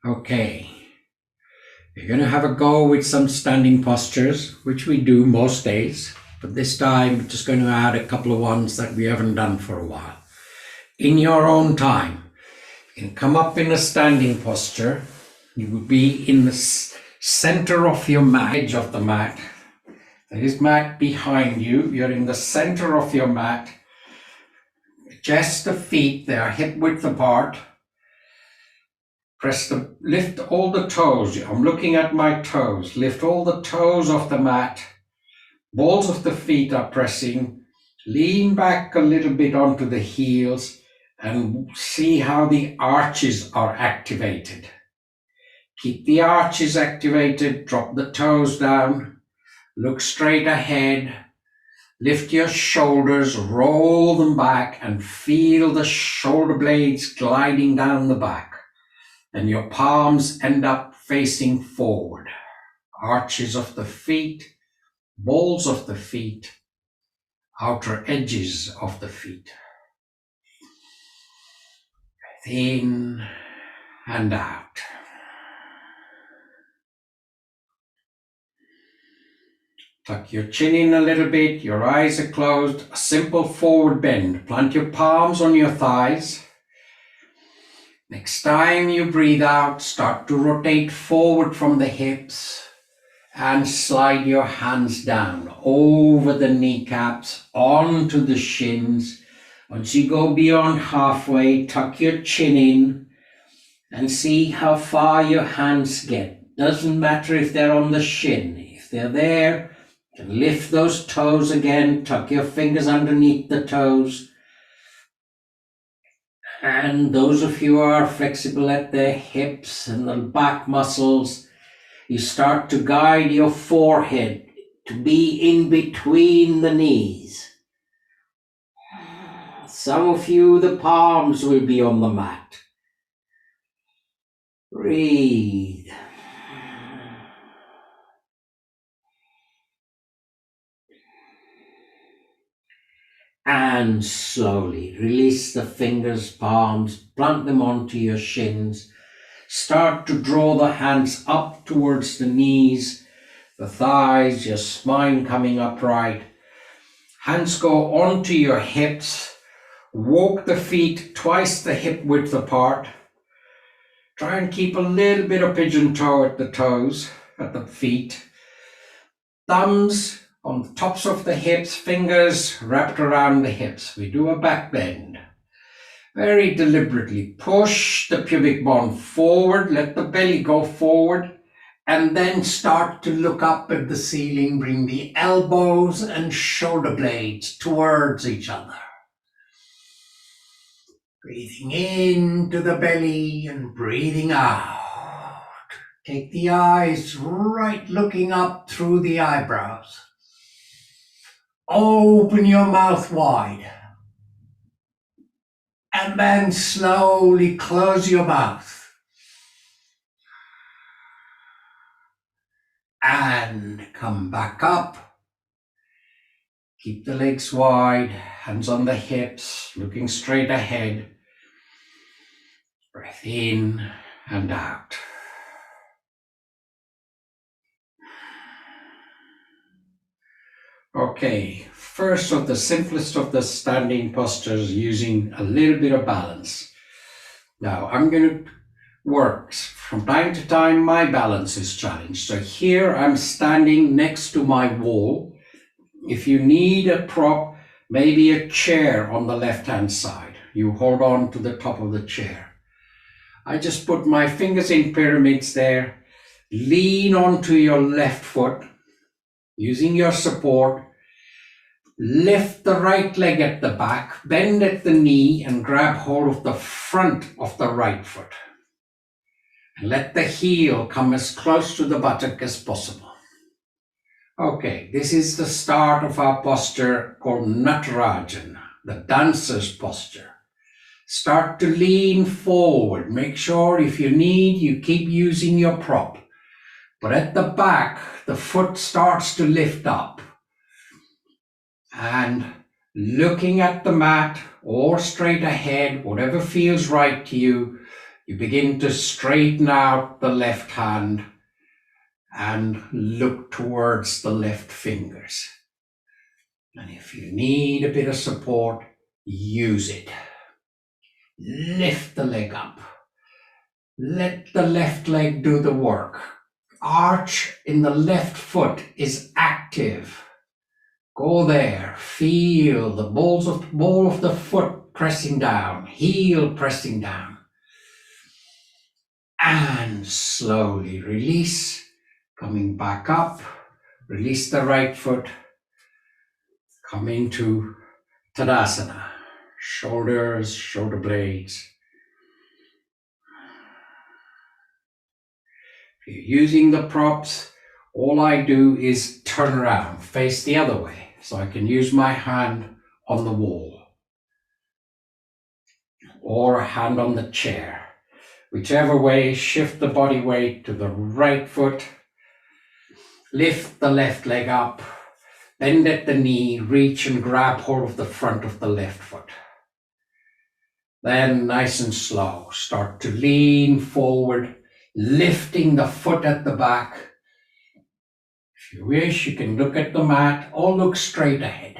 Okay, you're going to have a go with some standing postures, which we do most days, but this time we're just going to add a couple of ones that we haven't done for a while. In your own time, you can come up in a standing posture. You would be in the center of your mat, edge of the mat. There is mat behind you. You're in the center of your mat. Adjust the feet, they are hip width apart. Lift all the toes. I'm looking at my toes. Lift all the toes off the mat. Balls of the feet are pressing. Lean back a little bit onto the heels and see how the arches are activated. Keep the arches activated. Drop the toes down. Look straight ahead. Lift your shoulders, roll them back, and feel the shoulder blades gliding down the back. And your palms end up facing forward. Arches of the feet, balls of the feet, outer edges of the feet. Breathe in and out. Tuck your chin in a little bit, your eyes are closed, a simple forward bend. Plant your palms on your thighs. Next time you breathe out, start to rotate forward from the hips and slide your hands down over the kneecaps, onto the shins. Once you go beyond halfway, tuck your chin in and see how far your hands get. Doesn't matter if they're on the shin. If they're there, you can lift those toes again, tuck your fingers underneath the toes. And those of you who are flexible at the hips and the back muscles, you start to guide your forehead to be in between the knees. Some of you, the palms will be on the mat. Breathe. And slowly release the fingers, palms, plant them onto your shins. Start to draw the hands up towards the knees, the thighs, your spine coming upright. Hands go onto your hips. Walk the feet twice the hip width apart. Try and keep a little bit of pigeon toe at the toes, at the feet. Thumbs on the tops of the hips, fingers wrapped around the hips. We do a back bend. Very deliberately push the pubic bone forward, let the belly go forward, and then start to look up at the ceiling. Bring the elbows and shoulder blades towards each other. Breathing into the belly and breathing out. Take the eyes right looking up through the eyebrows. Open your mouth wide. And then slowly close your mouth. And come back up. Keep the legs wide, hands on the hips, looking straight ahead. Breath in and out. Okay, first of the simplest of the standing postures, using a little bit of balance. Now I'm going to work. From time to time, my balance is challenged. So here I'm standing next to my wall. If you need a prop, maybe a chair on the left-hand side, you hold on to the top of the chair. I just put my fingers in pyramids there. Lean onto your left foot, using your support. Lift the right leg at the back, bend at the knee, and grab hold of the front of the right foot. And let the heel come as close to the buttock as possible. Okay, this is the start of our posture called Natarajan, the dancer's posture. Start to lean forward. Make sure if you need, you keep using your prop. But at the back, the foot starts to lift up. And looking at the mat or straight ahead, whatever feels right to you, You begin to straighten out the left hand and look towards the left fingers. And if you need a bit of support, use it. Lift the leg up. Let the left leg do the work. Arch in the left foot is active. Go there. Feel the ball of the foot pressing down. Heel pressing down. And slowly release. Coming back up. Release the right foot. Come into Tadasana. Shoulders, shoulder blades. If you're using the props, all I do is turn around, face the other way, so I can use my hand on the wall or a hand on the chair. Whichever way, shift the body weight to the right foot, lift the left leg up, bend at the knee, reach and grab hold of the front of the left foot. Then nice and slow, start to lean forward, lifting the foot at the back. If you wish, you can look at the mat or look straight ahead.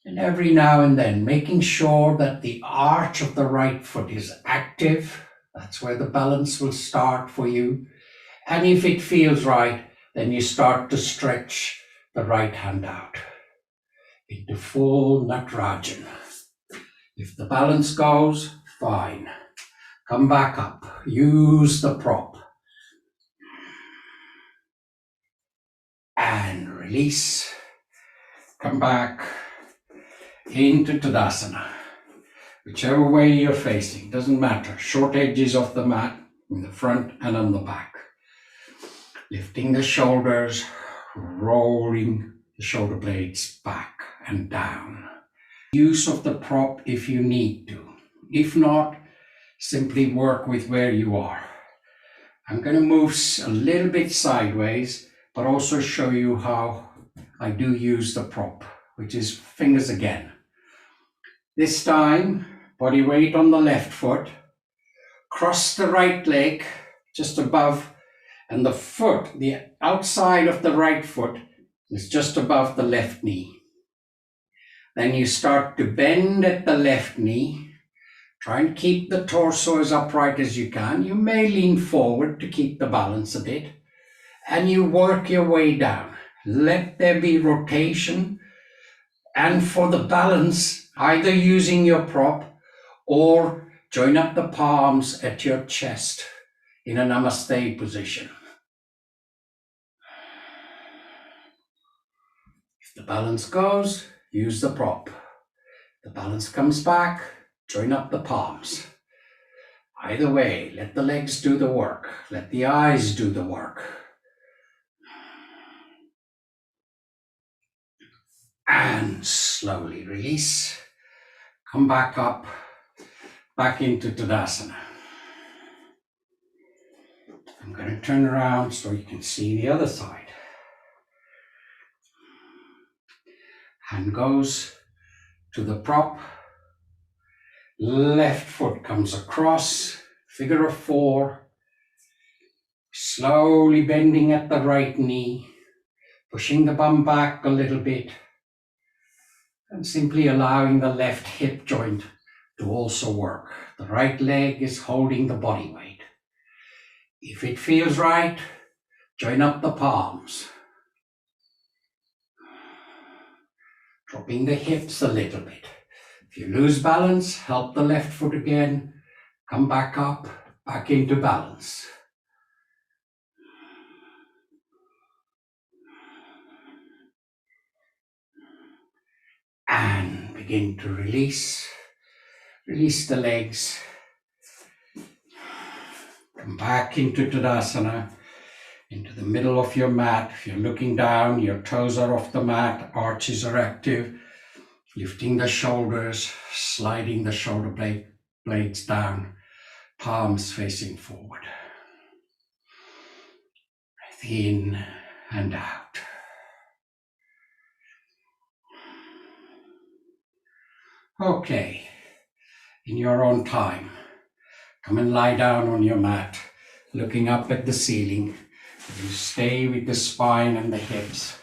And every now and then, making sure that the arch of the right foot is active. That's where the balance will start for you. And if it feels right, then you start to stretch the right hand out into full Natarajan. If the balance goes, fine. Come back up. Use the prop. And release. Come back into Tadasana. Whichever way you're facing, doesn't matter. Short edges of the mat in the front and on the back. Lifting the shoulders, rolling the shoulder blades back and down. Use of the prop if you need to. If not, simply work with where you are. I'm going to move a little bit sideways, but also show you how I do use the prop, which is fingers again. This time, body weight on the left foot, cross the right leg just above, and the foot, the outside of the right foot is just above the left knee. Then you start to bend at the left knee. Try and keep the torso as upright as you can. You may lean forward to keep the balance a bit. And you work your way down. Let there be rotation. And for the balance, either using your prop or join up the palms at your chest in a namaste position. If the balance goes, use the prop. The balance comes back, join up the palms. Either way, let the legs do the work. Let the eyes do the work. And slowly release. Come back up, back into Tadasana. I'm going to turn around so you can see the other side. Hand goes to the prop. Left foot comes across, figure of four. Slowly bending at the right knee, pushing the bum back a little bit, and simply allowing the left hip joint to also work. The right leg is holding the body weight. If it feels right, join up the palms. Dropping the hips a little bit. If you lose balance, help the left foot again. Come back up, back into balance. And begin to release. Release the legs. Come back into Tadasana, into the middle of your mat. If you're looking down, your toes are off the mat, arches are active. Lifting the shoulders, sliding the shoulder blades down, palms facing forward. Breathe in and out. Okay, in your own time, Come and lie down on your mat, looking up at the ceiling. You stay with the spine and the hips.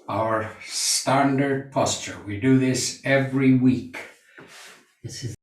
Our standard posture. We do this every week. This is